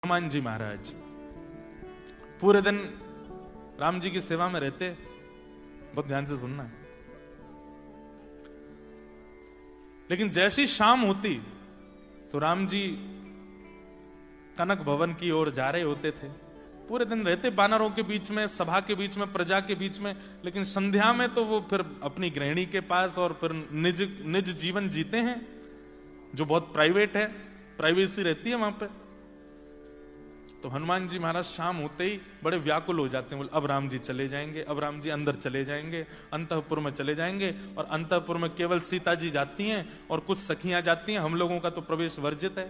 हनुमान जी महाराज पूरे दिन राम जी की सेवा में रहते। बहुत ध्यान से सुनना। लेकिन जैसी शाम होती तो राम जी कनक भवन की ओर जा रहे होते थे। पूरे दिन रहते बानरों के बीच में, सभा के बीच में, प्रजा के बीच में, लेकिन संध्या में तो वो फिर अपनी गृहिणी के पास और फिर निज जीवन जीते हैं जो बहुत प्राइवेट है, प्राइवेसी रहती है वहां पे। तो हनुमान जी महाराज शाम होते ही बड़े व्याकुल हो जाते हैं। बोले अब राम जी चले जाएंगे, अब राम जी अंदर चले जाएंगे, अंतःपुर में चले जाएंगे। और अंतःपुर में केवल सीता जी जाती हैं और कुछ सखियां जाती हैं, हम लोगों का तो प्रवेश वर्जित है।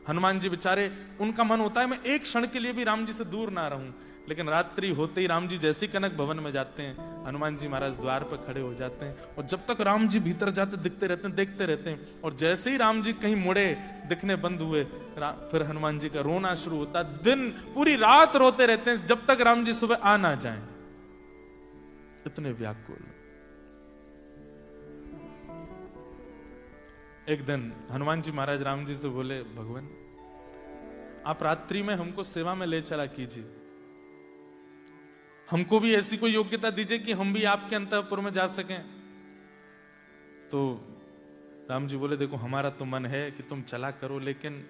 हनुमान जी बेचारे, उनका मन होता है मैं एक क्षण के लिए भी राम जी से दूर ना रहूं। लेकिन रात्रि होते ही राम जी जैसे कनक भवन में जाते हैं, हनुमान जी महाराज द्वार पर खड़े हो जाते हैं और जब तक राम जी भीतर जाते दिखते रहते हैं, देखते रहते हैं। और जैसे ही राम जी कहीं मुड़े, दिखने बंद हुए, फिर हनुमान जी का रोना शुरू होता है। दिन पूरी रात रोते रहते हैं जब तक राम जी सुबह आ ना जाएं। इतने व्याकुल। एक दिन हनुमान जी महाराज राम जी से बोले, भगवान आप रात्रि में हमको सेवा में ले चला कीजिए, हमको भी ऐसी कोई योग्यता दीजिए कि हम भी आपके अंतःपुर में जा सकें। तो राम जी बोले, देखो हमारा तो मन है कि तुम चला करो, लेकिन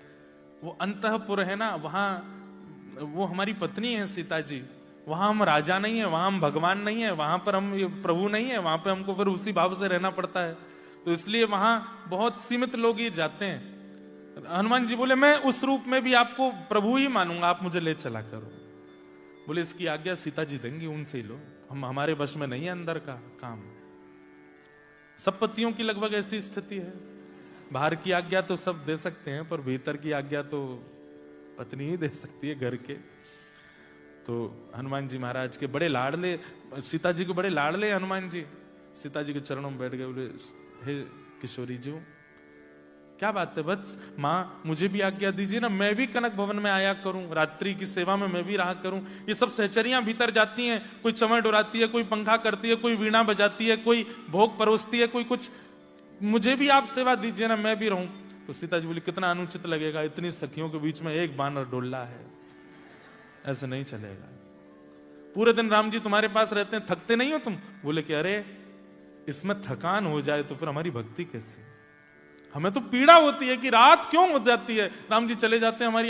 वो अंतःपुर है ना, वहां वो हमारी पत्नी है सीता जी, वहां हम राजा नहीं है, वहां हम भगवान नहीं है, वहां पर हम प्रभु नहीं है, वहां पे हमको फिर उसी भाव से रहना पड़ता है। तो इसलिए वहां बहुत सीमित लोग ही जाते हैं। हनुमान जी बोले, मैं उस रूप में भी आपको प्रभु ही मानूंगा, आप मुझे ले चला करो। बोले इसकी आज्ञा सीता जी देंगी, उनसे ही लो, हम हमारे वश में नहीं है अंदर का काम। सब पतियों की लगभग ऐसी स्थिति है। बाहर की आज्ञा तो सब दे सकते हैं, पर भीतर की आज्ञा तो पत्नी ही दे सकती है घर के। तो हनुमान जी महाराज के बड़े लाडले, सीता जी को बड़े लाडले हनुमान जी, सीता जी के चरणों में बैठ गए। बोले हे किशोरी जी, क्या बात है वत्स, माँ मुझे भी आज्ञा दीजिए ना, मैं भी कनक भवन में आया करूं, रात्रि की सेवा में मैं भी रहा करूं। ये सब सहचरियां भीतर जाती हैं, कोई चमड़ डुराती है, कोई पंखा करती है, कोई वीणा बजाती है, कोई भोग परोसती है, कोई कुछ, मुझे भी आप सेवा दीजिए ना, मैं भी रहूं। तो सीता जी बोली, कितना अनुचित लगेगा, इतनी सखियों के बीच में एक बानर डोला है, ऐसे नहीं चलेगा। पूरे दिन राम जी तुम्हारे पास रहते हैं, थकते नहीं हो तुम? बोले कि अरे इसमें थकान हो जाए तो फिर हमारी भक्ति कैसी? हमें तो पीड़ा होती है कि रात क्यों हो जाती है, राम जी चले जाते हैं, हमारी